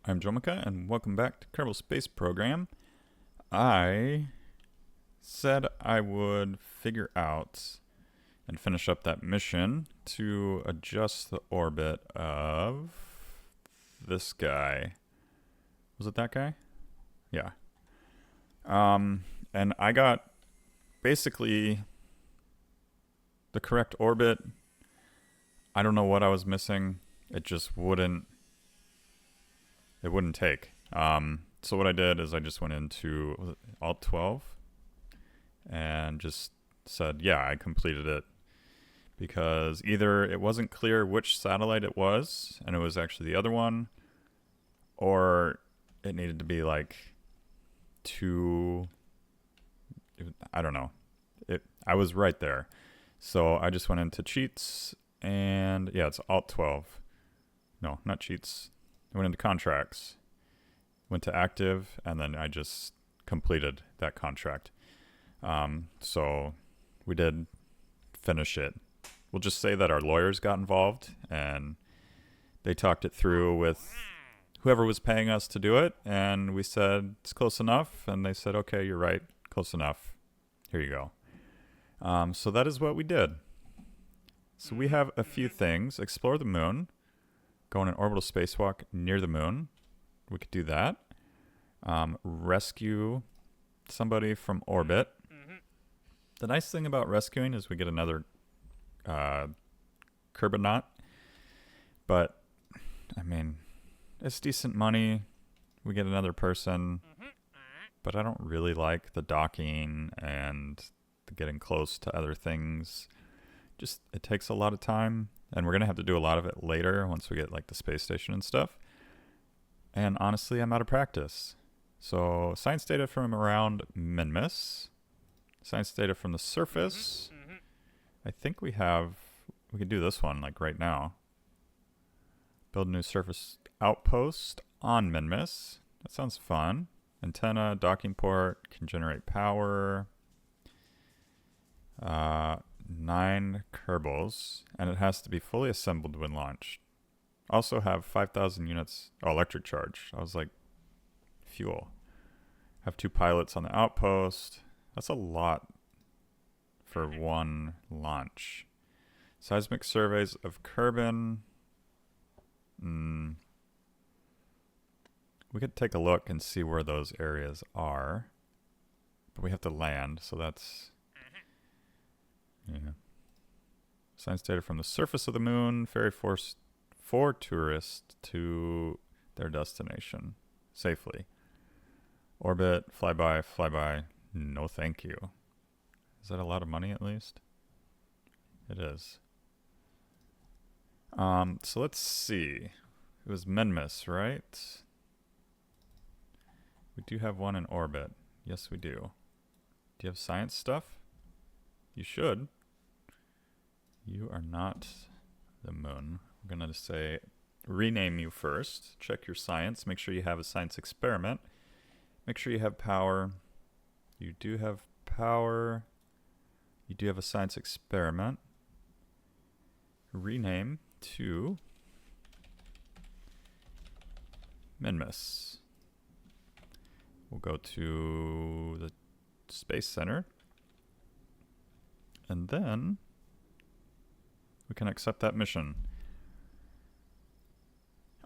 I'm Jomika, and welcome back to Kerbal Space Program. I said I would figure out and finish up that mission to adjust the orbit of this guy. Was it that guy? Yeah. And I got basically the correct orbit. I don't know what I was missing. It just wouldn't take. So what I did is I just went into Alt 12 and just said, yeah, I completed it, because either it wasn't clear which satellite it was and it was actually the other one, or it needed to be like I don't know. I was right there. So I just went into cheats and yeah, it's Alt 12. No, not cheats. I went into contracts, went to active, and then I just completed that contract. So we did finish it. We'll just say that our lawyers got involved and they talked it through with whoever was paying us to do it, and we said it's close enough, and they said, okay, you're right, close enough. Here you go. So that is what we did. So we have a few things. Explore the moon. Go on an orbital spacewalk near the moon. We could do that. Rescue somebody from orbit. The nice thing about rescuing is we get another Kerbal, but I mean, it's decent money. We get another person, but I don't really like the docking and the getting close to other things. Just, it takes a lot of time, and we're going to have to do a lot of it later once we get like the space station and stuff. And honestly, I'm out of practice. So science data from around Minmus. Science data from the surface. I think we could do this one like right now. Build a new surface outpost on Minmus. That sounds fun. Antenna, docking port, can generate power. 9 Kerbals, and it has to be fully assembled when launched. Also have 5,000 units electric charge. I was like, fuel. Have 2 pilots on the outpost. That's a lot for one launch. Seismic surveys of Kerbin. We could take a look and see where those areas are, but we have to land, so that's... Yeah. Science data from the surface of the moon. Ferry force 4 tourists to their destination safely. Orbit, flyby. No thank you. Is that a lot of money at least? It is. So let's see. It was Minmus, right? We do have one in orbit. Yes, we do. Do you have science stuff? You should. You are not the moon. We're going to say rename you first. Check your science. Make sure you have a science experiment. Make sure you have power. You do have power. You do have a science experiment. Rename to Minmus. We'll go to the Space Center. And then we can accept that mission.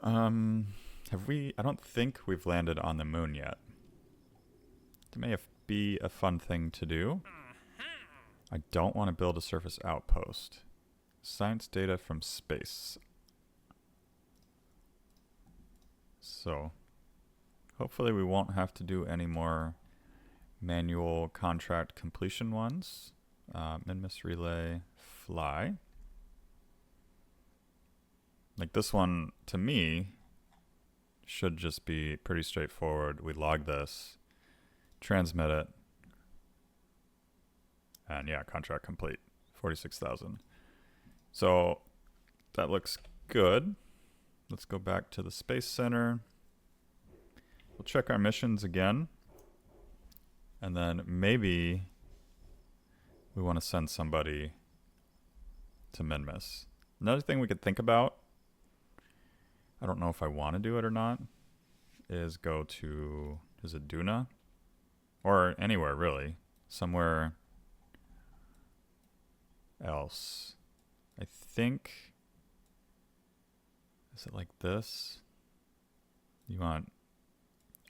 Have we? I don't think we've landed on the moon yet. It may be a fun thing to do. I don't want to build a surface outpost. Science data from space. So, hopefully we won't have to do any more manual contract completion ones. Minmus relay fly. Like this one, to me, should just be pretty straightforward. We log this, transmit it, and yeah, contract complete. 46,000. So that looks good. Let's go back to the Space Center. We'll check our missions again. And then maybe we want to send somebody to Minmus. Another thing we could think about, I don't know if I want to do it or not, is go to, is it Duna? Or anywhere, really. Somewhere else. I think, is it like this? You want,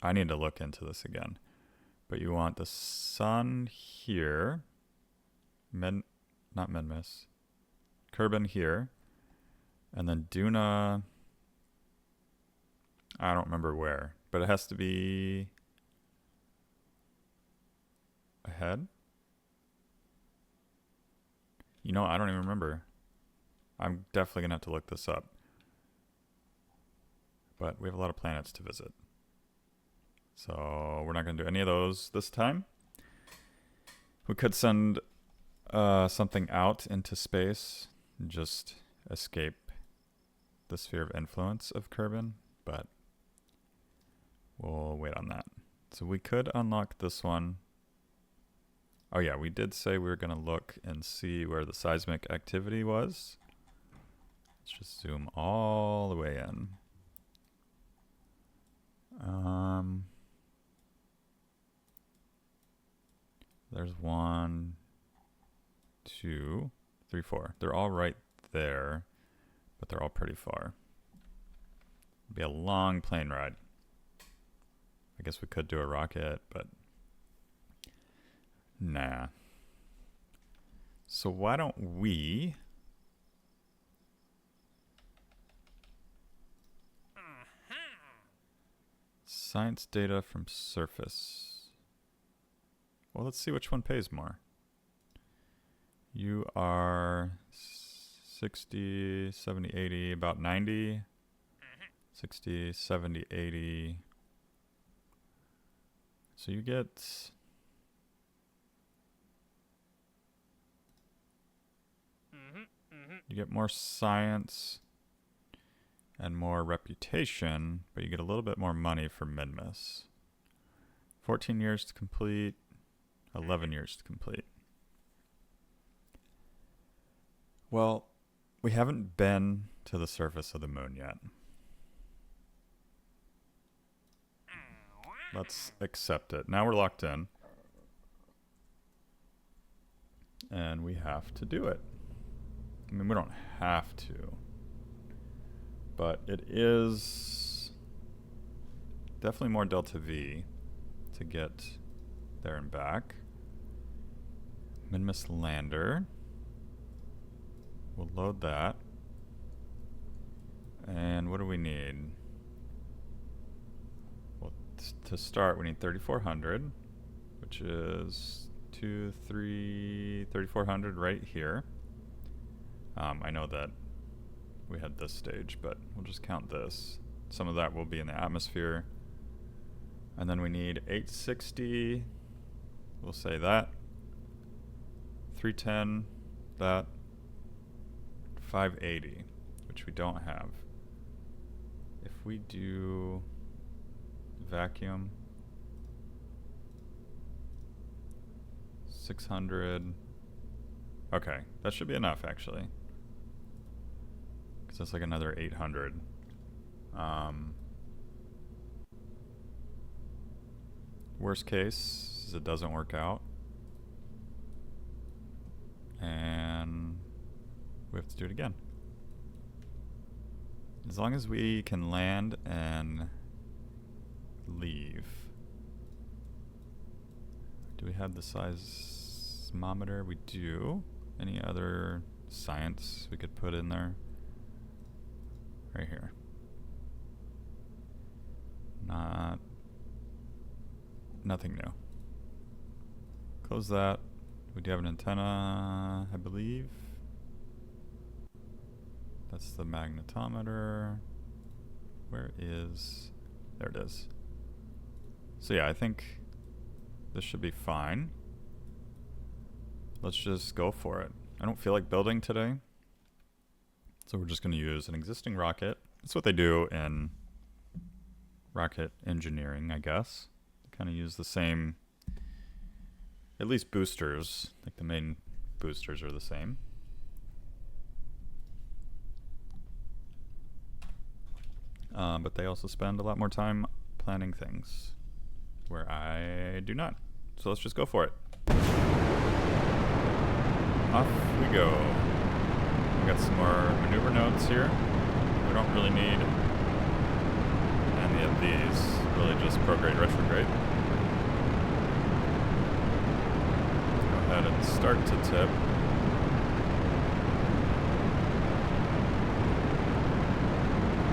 I need to look into this again. But you want the sun here. Not Menmis. Kerbal here. And then Duna, I don't remember where. But it has to be ahead. You know, I don't even remember. I'm definitely going to have to look this up. But we have a lot of planets to visit. So we're not going to do any of those this time. We could send something out into space and just escape the sphere of influence of Kerbal, but we'll wait on that. So we could unlock this one. Oh yeah, we did say we were going to look and see where the seismic activity was. Let's just zoom all the way in. There's 1, 2, 3, 4. They're all right there, but they're all pretty far. It'll be a long plane ride. I guess we could do a rocket, but nah. So why don't we science data from surface? Well, let's see which one pays more. You are 60, 70, 80, about 90. 60, 70, 80. So you get more science and more reputation, but you get a little bit more money for Minmus. 14 years to complete, 11 years to complete. Well, we haven't been to the surface of the moon yet. Let's accept it. Now we're locked in. And we have to do it. I mean, we don't have to. But it is definitely more delta V to get there and back. Minmus lander. We'll load that. And what do we need? Well, to start, we need 3,400, which is 3,400 right here. I know that we had this stage, but we'll just count this. Some of that will be in the atmosphere. And then we need 860. We'll say that. 310, that. 580, which we don't have. If we do vacuum, 600. Okay, that should be enough actually. Because that's like another 800. Worst case is it doesn't work out. And we have to do it again. As long as we can land and leave. Do we have the seismometer? We do. Any other science we could put in there? Right here. Nothing new. Close that. We do have an antenna, I believe. That's the magnetometer. Where is... There it is. So yeah, I think this should be fine. Let's just go for it. I don't feel like building today. So we're just going to use an existing rocket. That's what they do in rocket engineering, I guess. They kind of use the same, at least boosters. Like the main boosters are the same. But they also spend a lot more time planning things where I do not. So let's just go for it. Off we go. We got some more maneuver nodes here. We don't really need any of these. Really just prograde, retrograde. Go ahead and start to tip.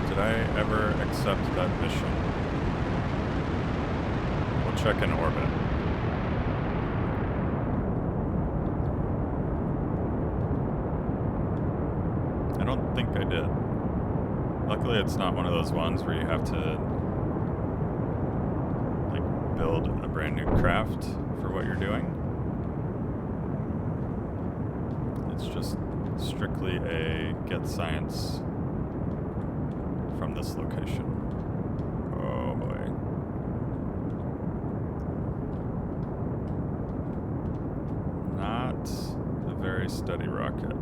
Did I ever accept that mission? We'll check in orbit. I don't think I did. Luckily, it's not one of those ones where you have to like build a brand new craft for what you're doing. It's just strictly a get science from this location. Oh boy. Not a very steady rocket.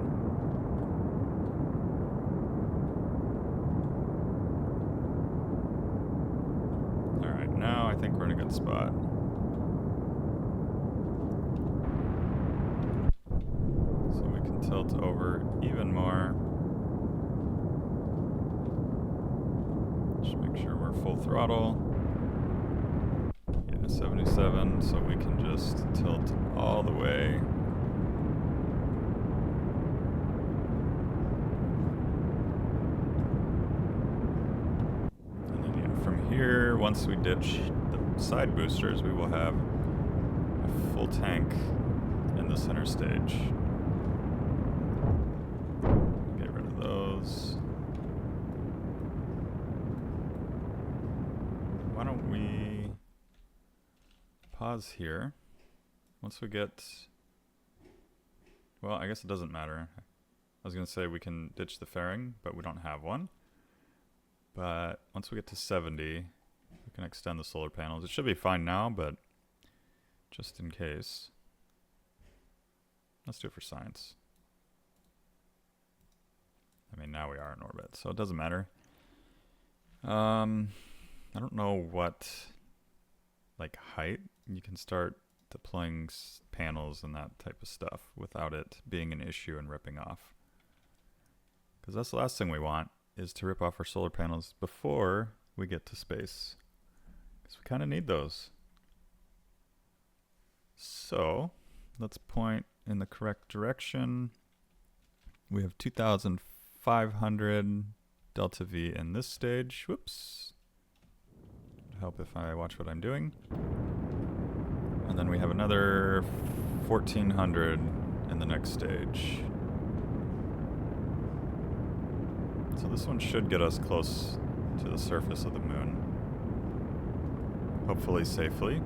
Alright, now I think we're in a good spot. So we can tilt over even more. Just make sure we're full throttle. Yeah, 77, so we can just tilt all the way. And then yeah, from here, once we ditch the side boosters, we will have a full tank in the center stage. Get rid of those. Why don't we pause here? Once we get, well, I guess it doesn't matter. I was going to say we can ditch the fairing, but we don't have one. But once we get to 70, we can extend the solar panels. It should be fine now, but just in case, let's do it for science. I mean, now we are in orbit, so it doesn't matter. I don't know what, like, height you can start deploying panels and that type of stuff without it being an issue and ripping off. Because that's the last thing we want, is to rip off our solar panels before we get to space. Because we kind of need those. So, let's point in the correct direction. We have 2,500 delta V in this stage. Whoops. Help if I watch what I'm doing. And then we have another 1,400 in the next stage. So this one should get us close to the surface of the moon. Hopefully safely.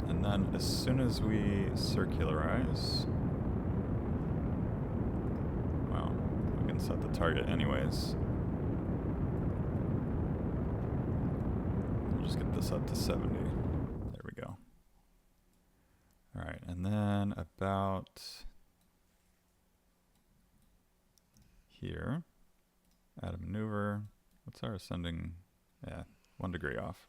And then as soon as we circularize, set the target anyways. We'll just get this up to 70. There we go. Alright, and then about here, add a maneuver. What's our ascending? Yeah, 1 degree off.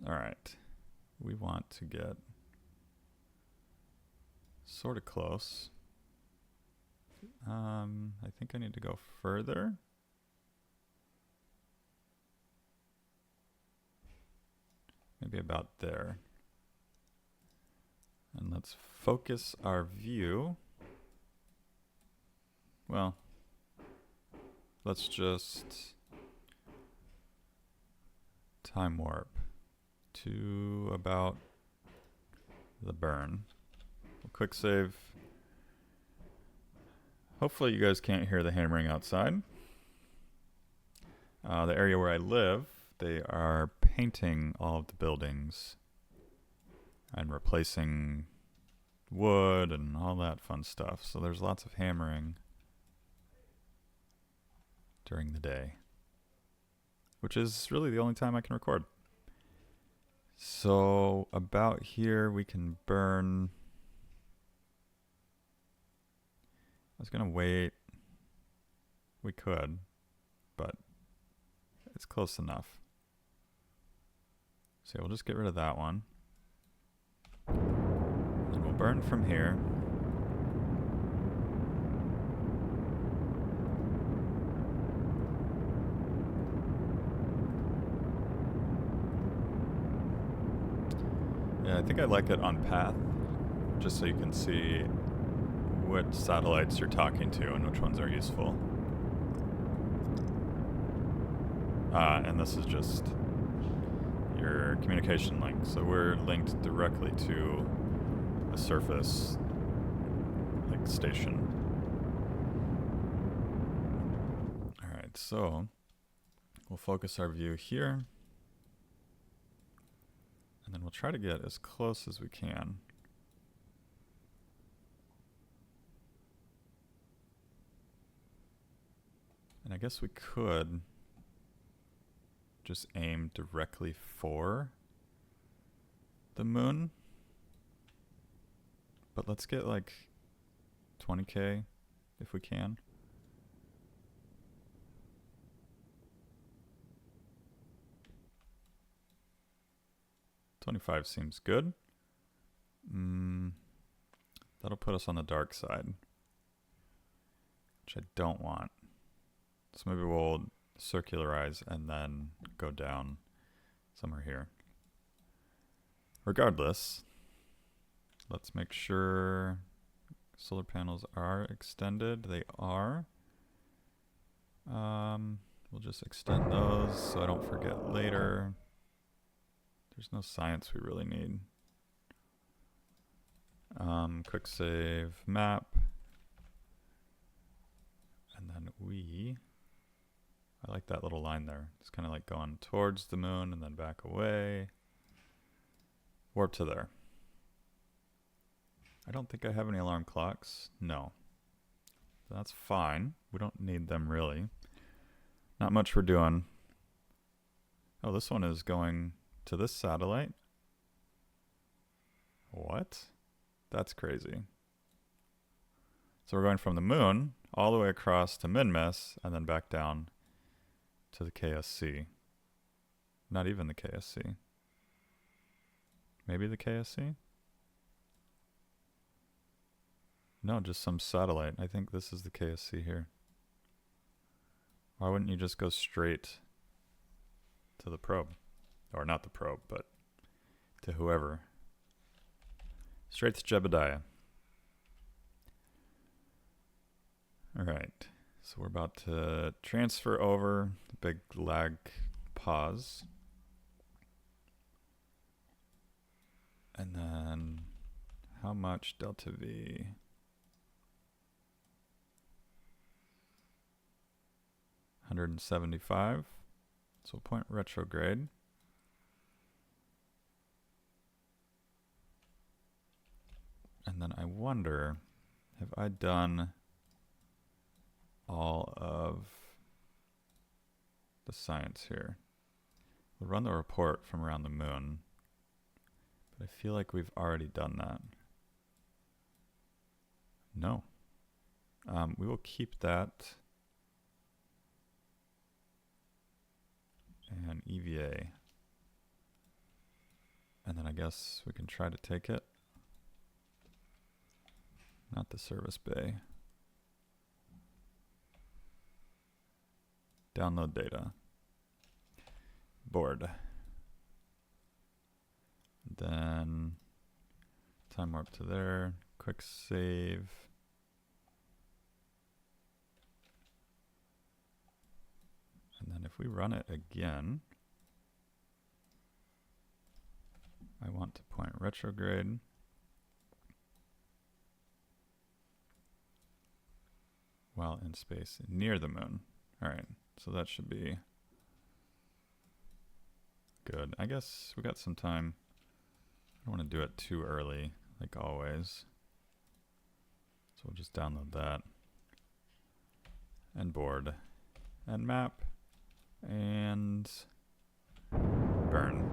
Alright, we want to get sort of close. I think I need to go further. Maybe about there. And let's focus our view. Well, let's just time warp to about the burn. Quick save. Hopefully you guys can't hear the hammering outside. The area where I live, they are painting all of the buildings and replacing wood and all that fun stuff. So there's lots of hammering during the day, which is really the only time I can record. So about here we can burn. I was gonna wait. We could, but it's close enough. So we'll just get rid of that one. And we'll burn from here. Yeah, I think I like it on path, just so you can see what satellites you're talking to and which ones are useful. And this is just your communication link. So we're linked directly to a surface like station. Alright, so we'll focus our view here. And then we'll try to get as close as we can. And I guess we could just aim directly for the moon. But let's get like 20K if we can. $25 seems good. That'll put us on the dark side, which I don't want. So maybe we'll circularize and then go down somewhere here. Regardless, let's make sure solar panels are extended. They are. We'll just extend those so I don't forget later. There's no science we really need. Quick save map. And then I like that little line there. It's kind of like going towards the moon and then back away. Warp to there. I don't think I have any alarm clocks. No. That's fine. We don't need them really. Not much we're doing. Oh, this one is going to this satellite. What? That's crazy. So we're going from the moon all the way across to Minmus and then back down to the KSC. Not even the KSC. Maybe the KSC? No, just some satellite. I think this is the KSC here. Why wouldn't you just go straight to the probe? Or not the probe, but to whoever. Straight to Jebediah. Alright, so we're about to transfer over. Big lag pause. And then how much delta V? 175. So point retrograde. And then I wonder, have I done all of the science here? We'll run the report from around the moon, but I feel like we've already done that. No. We will keep that. And EVA. And then I guess we can try to take it. Not the service bay. Download data. Board. Then time warp to there. Quick save. And then if we run it again, I want to point retrograde. While in space near the moon. Alright, so that should be good. I guess we got some time. I don't want to do it too early, like always. So we'll just download that. And board. And map. And burn.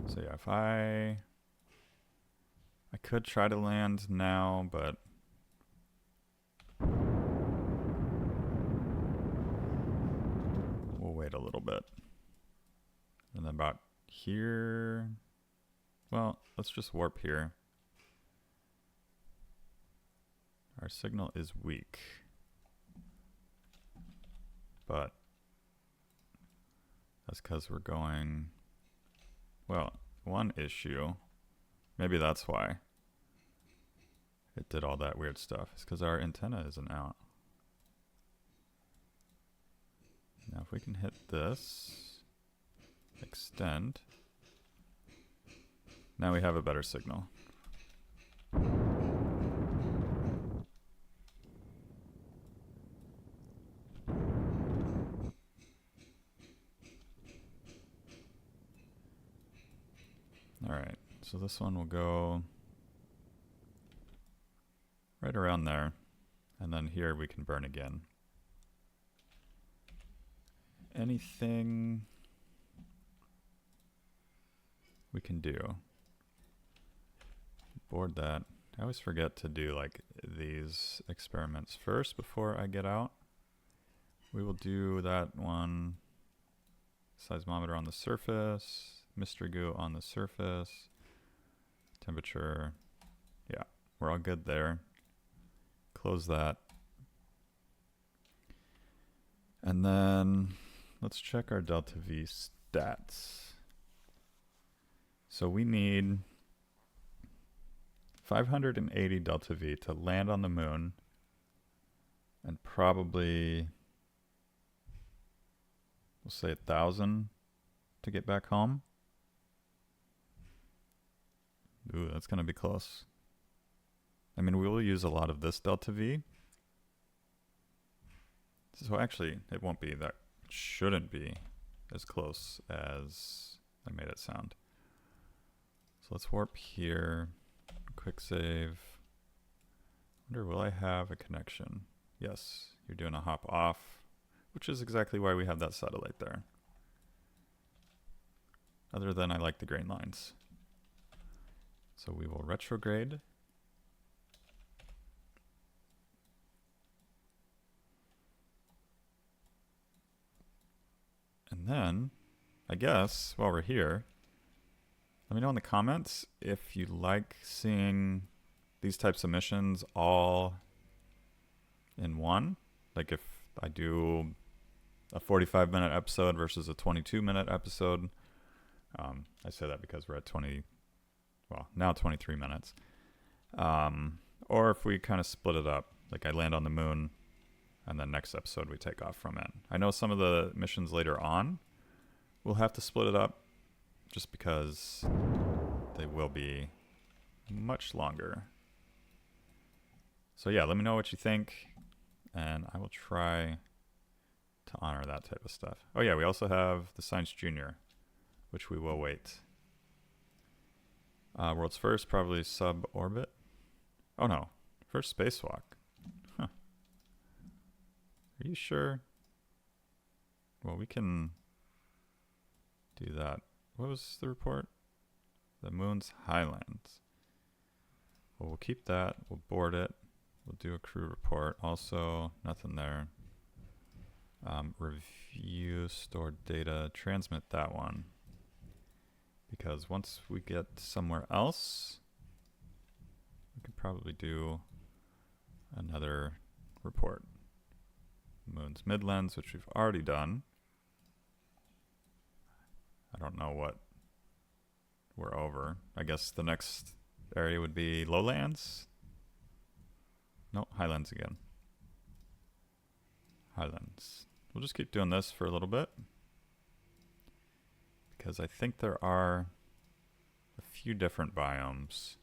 So yeah, if I could try to land now, but we'll wait a little bit. And then about here, well, let's just warp here. Our signal is weak, but that's because we're going, well, one issue, maybe that's why it did all that weird stuff. It's because our antenna isn't out. Now if we can hit this, extend, now we have a better signal. Alright, so this one will go right around there, and then here we can burn again. Anything we can do? Board that. I always forget to do like these experiments first before I get out. We will do that one. Seismometer on the surface, mystery goo on the surface, temperature. Yeah, we're all good there. Close that. And then let's check our delta V stats. So we need 580 delta V to land on the moon, and probably, we'll say 1,000 to get back home. Ooh, that's gonna be close. I mean, we will use a lot of this delta V. So actually, it won't be that, it shouldn't be as close as I made it sound. So let's warp here, quick save. Wonder, will I have a connection? Yes, you're doing a hop off, which is exactly why we have that satellite there. Other than I like the grain lines. So we will retrograde. And then, I guess, while we're here, let me know in the comments if you like seeing these types of missions all in one. Like if I do a 45-minute episode versus a 22-minute episode. I say that because we're at now 23 minutes. Or if we kind of split it up, like I land on the moon, and then next episode we take off from it. I know some of the missions later on we'll have to split it up just because they will be much longer. So yeah, let me know what you think, and I will try to honor that type of stuff. Oh yeah, we also have the Science Junior, which we will wait. World's first, probably sub-orbit. Oh no, first spacewalk. Huh. Are you sure? Well, we can do that. What was the report? The moon's highlands. Well, we'll keep that. We'll board it. We'll do a crew report. Also, nothing there. Review stored data. Transmit that one. Because once we get somewhere else, we could probably do another report. Moon's midlands, which we've already done. I don't know what we're over. I guess the next area would be lowlands. No, highlands again. Highlands. We'll just keep doing this for a little bit, because I think there are a few different biomes.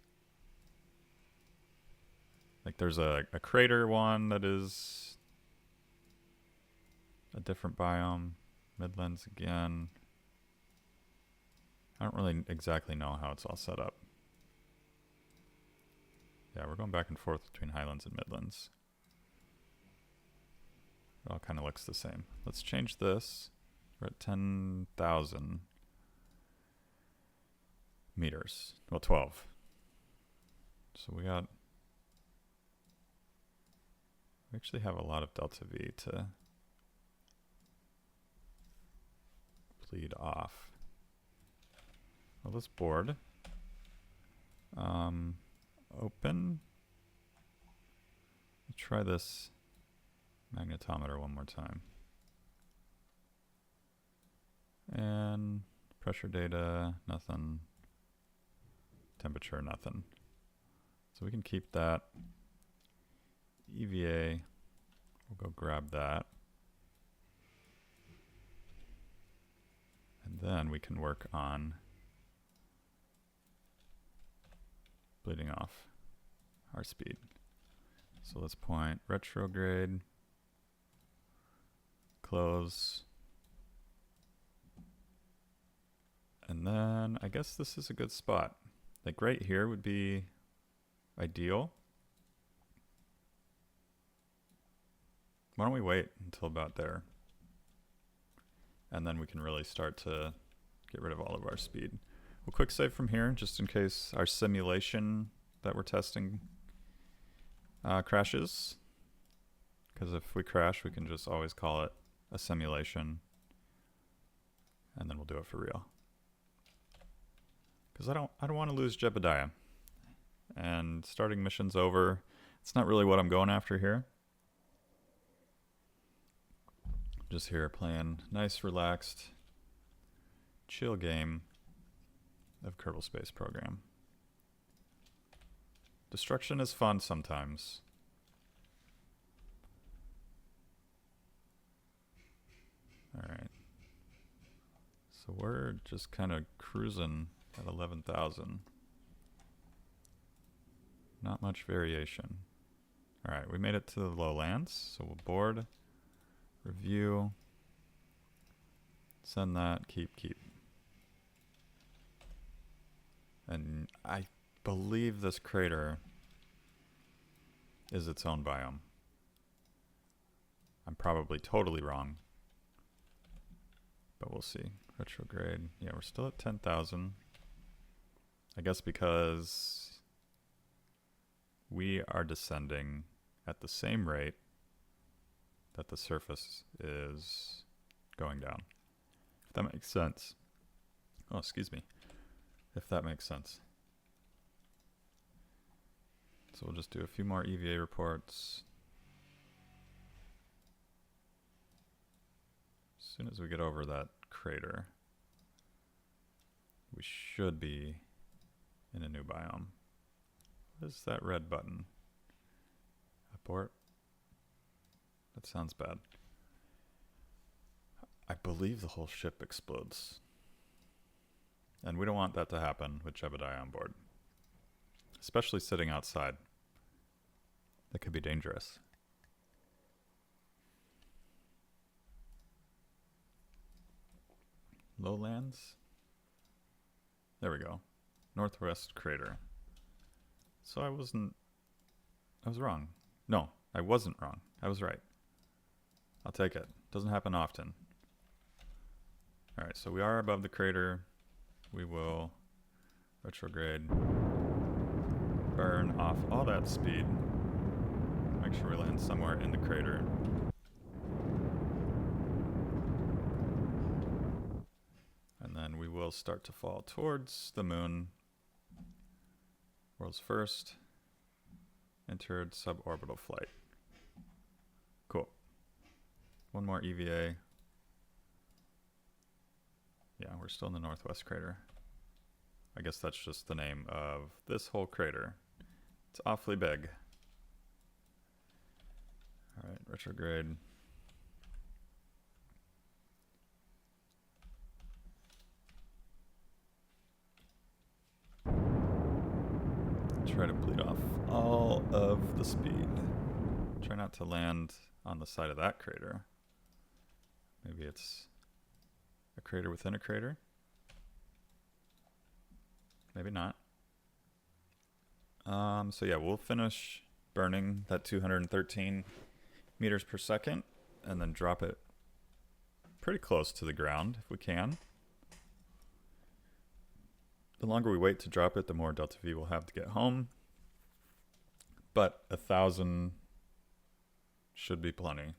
Like there's a crater one that is a different biome. Midlands again. I don't really exactly know how it's all set up. Yeah, we're going back and forth between highlands and midlands. It all kind of looks the same. Let's change this. We're at 10,000. meters. Well, 12. So we actually have a lot of delta V to bleed off. Well, this board, open. Let's try this magnetometer one more time. And pressure data, nothing. Temperature, nothing. So we can keep that. EVA, we'll go grab that. And then we can work on bleeding off our speed. So let's point retrograde, close, and then I guess this is a good spot. Like right here would be ideal. Why don't we wait until about there? And then we can really start to get rid of all of our speed. We'll quick save from here just in case our simulation that we're testing crashes. Because if we crash, we can just always call it a simulation. And then we'll do it for real. Because I don't want to lose Jebediah. And starting missions over, it's not really what I'm going after here. Just here playing nice, relaxed, chill game of Kerbal Space Program. Destruction is fun sometimes. Alright. So we're just kind of cruising at 11,000. Not much variation. Alright, we made it to the lowlands, so we'll board. Review, send that, keep. And I believe this crater is its own biome. I'm probably totally wrong, but we'll see. Retrograde, yeah, we're still at 10,000. I guess because we are descending at the same rate that the surface is going down. If that makes sense. Oh, excuse me. If that makes sense. So we'll just do a few more EVA reports. As soon as we get over that crater, we should be in a new biome. What is that red button? Abort? That sounds bad. I believe the whole ship explodes. And we don't want that to happen with Jebediah on board. Especially sitting outside. That could be dangerous. Lowlands? There we go. Northwest crater. So I was wrong. No, I wasn't wrong. I was right. I'll take it. Doesn't happen often. Alright, so we are above the crater. We will retrograde. Burn off all that speed. Make sure we land somewhere in the crater. And then we will start to fall towards the moon. World's first entered suborbital flight. Cool. One more EVA. Yeah, we're still in the northwest crater. I guess that's just the name of this whole crater. It's awfully big. Alright, retrograde. Try to bleed off all of the speed. Try not to land on the side of that crater. Maybe it's a crater within a crater. Maybe not. So yeah, we'll finish burning that 213 meters per second and then drop it pretty close to the ground if we can. The longer we wait to drop it, the more delta V we'll have to get home. But 1,000 should be plenty.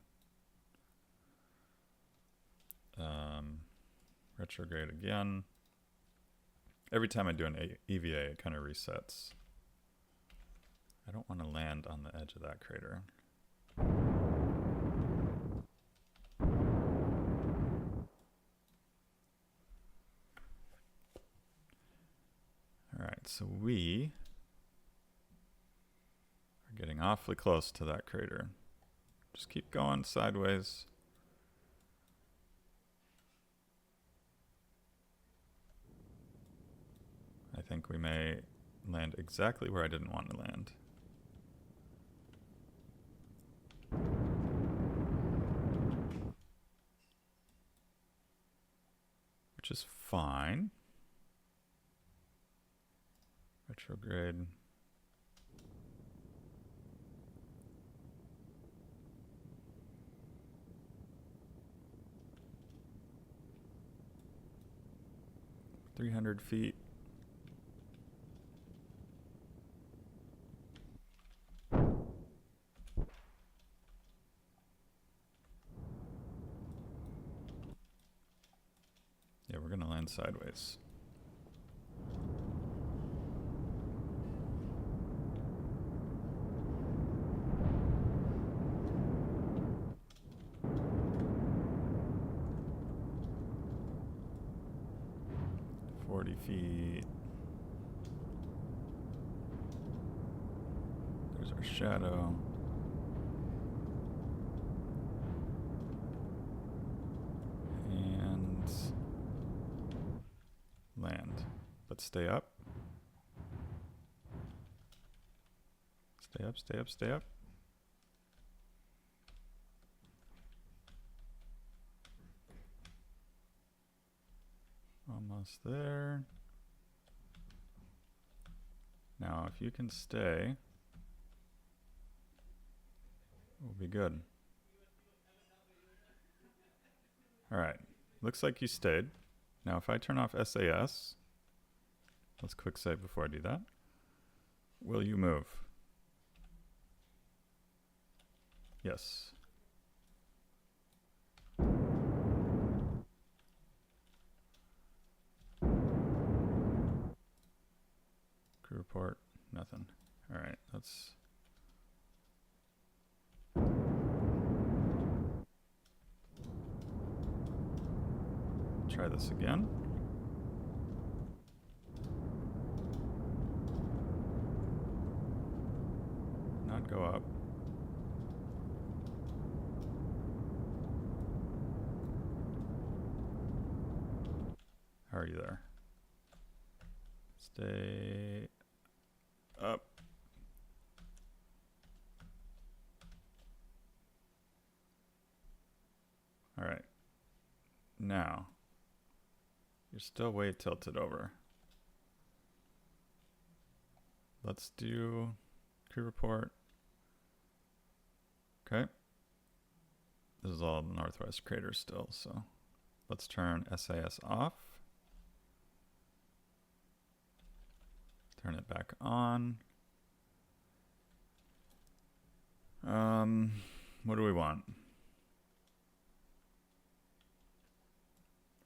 Retrograde again. Every time I do an EVA, it kind of resets. I don't want to land on the edge of that crater. Alright, so we are getting awfully close to that crater. Just keep going sideways. I think we may land exactly where I didn't want to land. Which is fine. Retrograde. $300 feet. Yeah, we're gonna land sideways. $40 feet. There's our shadow. And land. But stay up. Stay up, stay up, stay up. Almost there. Now, if you can stay, we'll be good. All right, looks like you stayed. Now, if I turn off SAS, let's quick save before I do that. Will you move? Yes. Crew report, nothing. All right, let's try this again. Not go up. How are you there? Stay up. All right. Now, you're still way tilted over. Let's do crew report. Okay. This is all northwest crater still, so let's turn SAS off. Turn it back on. What do we want?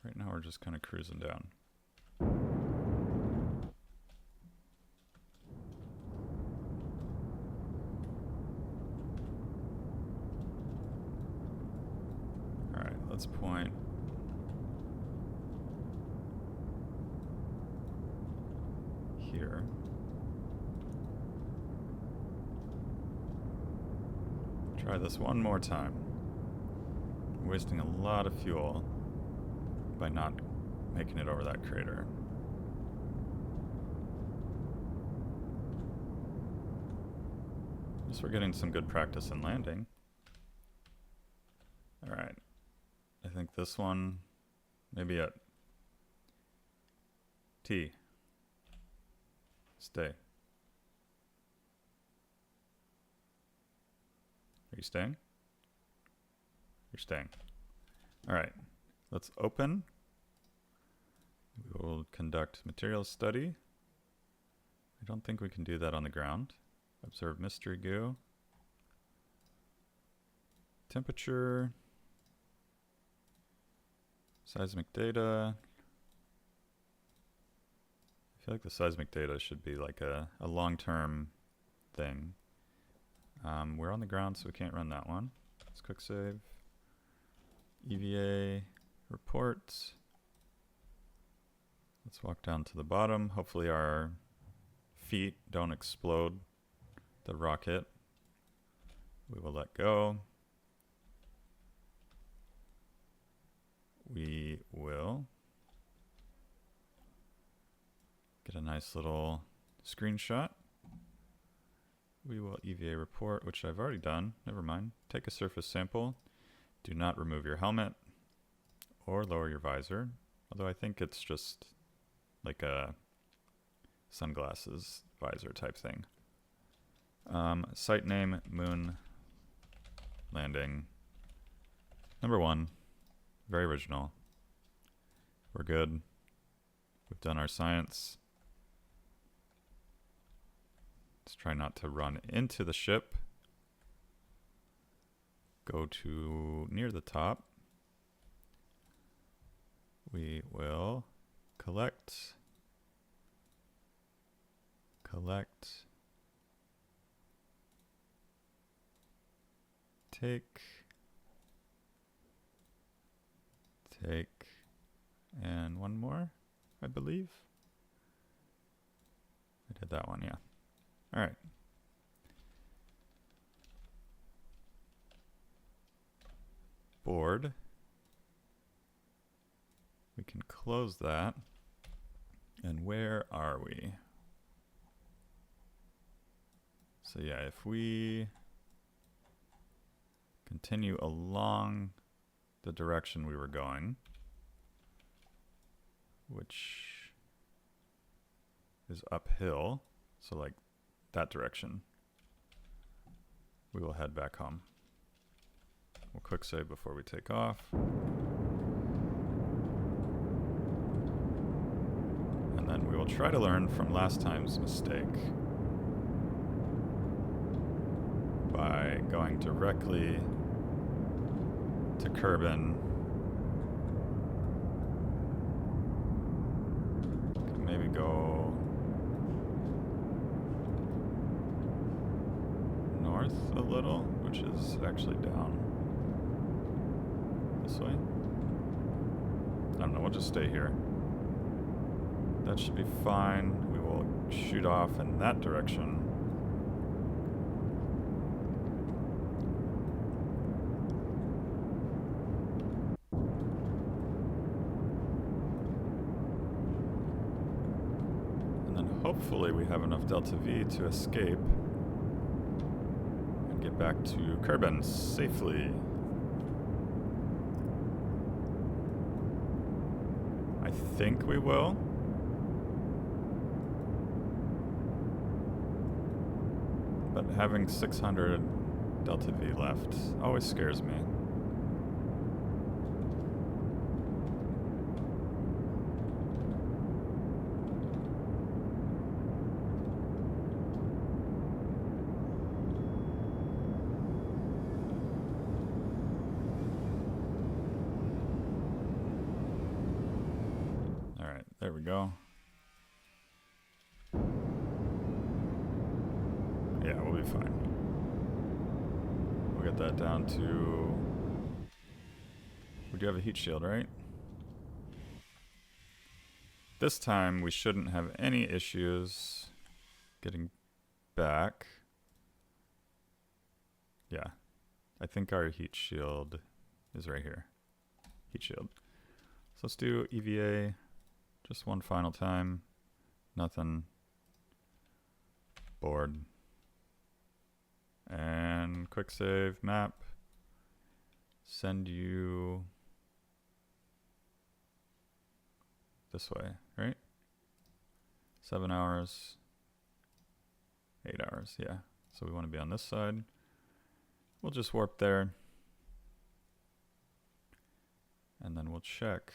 Right now we're just kind of cruising down. All right, let's point here. Try this one more time. I'm wasting a lot of fuel by not making it over that crater. At least we're getting some good practice in landing. All right, I think this one, maybe it. T. Stay. Are you staying? You're staying. All right, let's open. We We'll conduct material study. I don't think we can do that on the ground. Observe mystery goo. Temperature. Seismic data. I feel like the seismic data should be like a long-term thing. We're on the ground, so we can't run that one. Let's quick save. EVA reports. Let's walk down to the bottom. Hopefully our feet don't explode the rocket. We will let go. We will get a nice little screenshot. We will EVA report, which I've already done. Never mind. Take a surface sample. Do not remove your helmet or lower your visor. Although I think it's just like a sunglasses visor type thing. Site name, moon landing. Number 1, very original. We're good. We've done our science. Let's try not to run into the ship. Go to near the top. We will collect, take, and one more, I believe. I did that one, yeah. All right. Board. We can close that. And where are we? So yeah, if we continue along the direction we were going, which is uphill, so like that direction, we will head back home. We'll quick save before we take off. And then we will try to learn from last time's mistake by going directly to Kerbal. Maybe go north a little, which is actually down this way. I don't know, we'll just stay here. That should be fine. We will shoot off in that direction. And then hopefully we have enough delta V to escape and get back to Kerbal safely. I think we will. But having 600 delta V left always scares me. All right, there we go. Yeah, we'll be fine. We'll get that down to... We do have a heat shield, right? This time we shouldn't have any issues getting back. Yeah, I think our heat shield is right here. Heat shield. So let's do EVA just one final time. Nothing. Board. And quick save map. Send you this way, right? 7 hours, 8 hours, yeah. So we want to be on this side. We'll just warp there. And then we'll check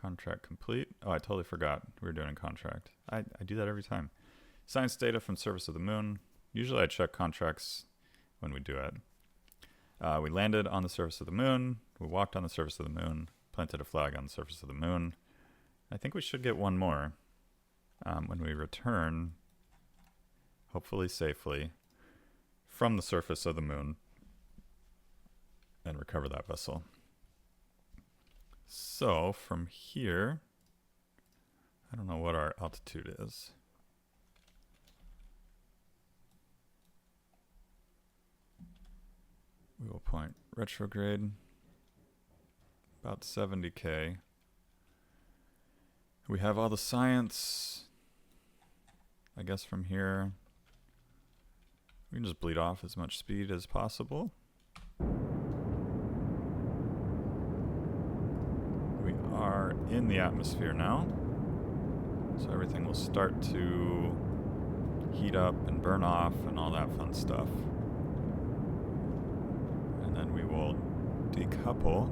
Contract complete. Oh, I totally forgot we were doing a contract. I do that every time. Science data from surface of the moon. Usually I check contracts when we do it. We landed on the surface of the moon. We walked on the surface of the moon. Planted a flag on the surface of the moon. I think we should get one more when we return, hopefully safely, from the surface of the moon and recover that vessel. So from here, I don't know what our altitude is. We will point retrograde about 70K. We have all the science. I guess from here, we can just bleed off as much speed as possible. We are in the atmosphere now. So everything will start to heat up and burn off and all that fun stuff. And then we will decouple.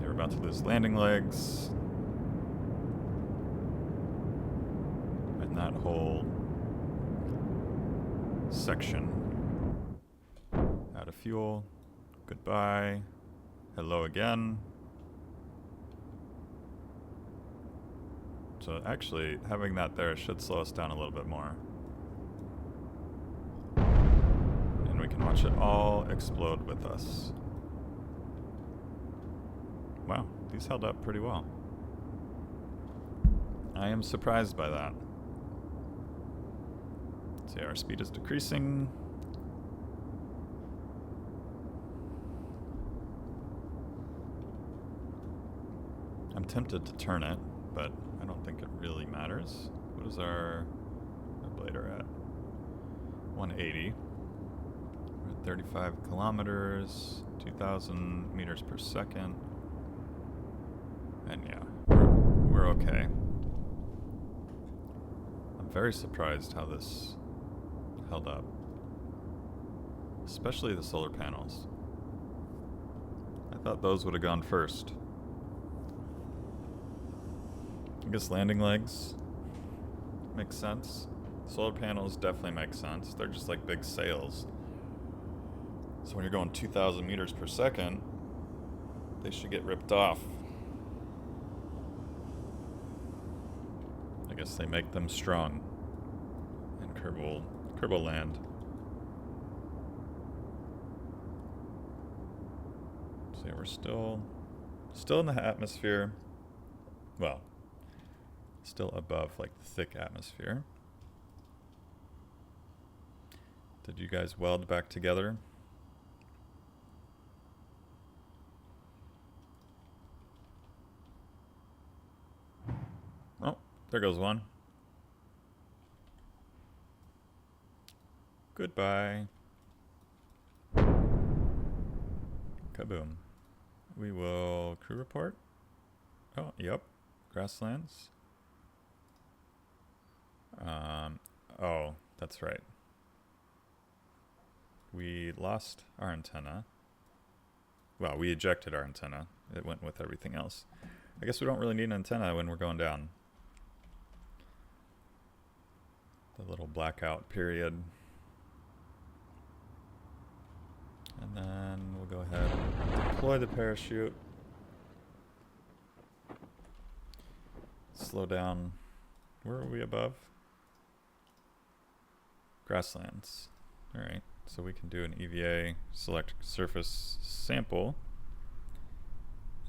They're about to lose landing legs. And that whole section out of fuel. Goodbye. Hello again. So actually, having that there should slow us down a little bit more. And we can watch it all explode with us. Wow, these held up pretty well. I am surprised by that. See, our speed is decreasing. I'm tempted to turn it, but I don't think it really matters. What is our ablator at? 180. We're at 35 kilometers, 2,000 meters per second. And yeah, we're okay. I'm very surprised how this held up. Especially the solar panels. I thought those would have gone first. I guess landing legs makes sense. Solar panels definitely make sense. They're just like big sails. So when you're going 2,000 meters per second, they should get ripped off. I guess they make them strong in Kerbal land. So yeah, we're still in the atmosphere. Well, still above like the thick atmosphere. Did you guys weld back together? Oh, there goes one. Goodbye. Kaboom. We will crew report. Oh, yep. Grasslands. Oh, that's right. We lost our antenna. Well, we ejected our antenna. It went with everything else. I guess we don't really need an antenna when we're going down. The little blackout period. And then we'll go ahead and deploy the parachute. Slow down. Where are we above? Grasslands. Alright, so we can do an EVA, select surface sample,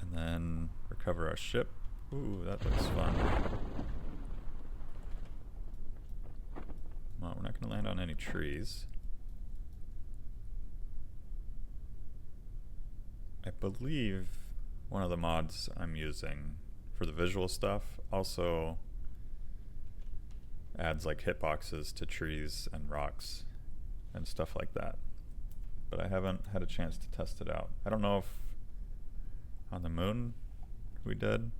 and then recover our ship. Ooh, that looks fun. Well, we're not going to land on any trees. I believe one of the mods I'm using for the visual stuff also adds like hitboxes to trees and rocks and stuff like that. But I haven't had a chance to test it out. I don't know if on the moon we did.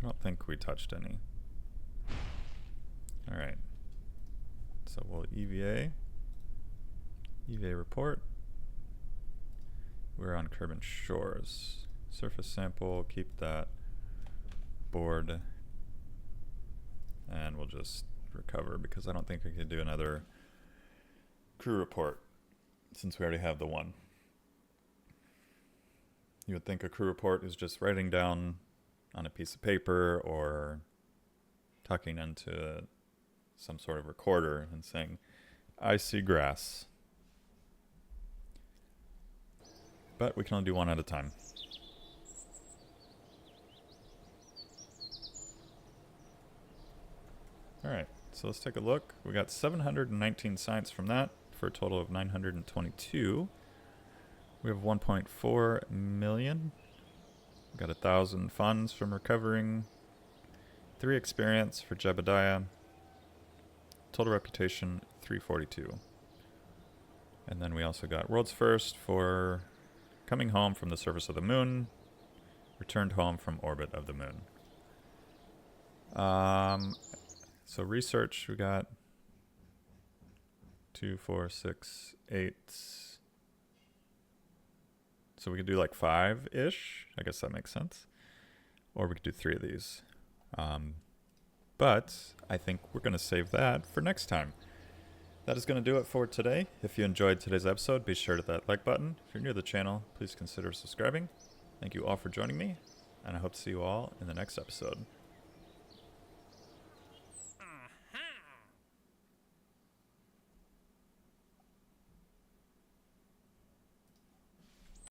I don't think we touched any. Alright. So we'll EVA report. We're on Kerbal shores. Surface sample, keep that board, and we'll just recover because I don't think we could do another crew report since we already have the one. You would think a crew report is just writing down on a piece of paper or tucking into some sort of recorder and saying, I see grass. But we can only do one at a time. Alright, so let's take a look. We got 719 science from that for a total of 922. We have 1.4 million. We got 1,000 funds from recovering. 3 experience for Jebediah. Total reputation 342. And then we also got world's first for coming home from the surface of the moon. Returned home from orbit of the moon. So research, we got 2, 4, 6, 8. So we could do like 5-ish. I guess that makes sense. Or we could do 3 of these. But I think we're going to save that for next time. That is going to do it for today. If you enjoyed today's episode, be sure to hit that like button. If you're new to the channel, please consider subscribing. Thank you all for joining me, and I hope to see you all in the next episode.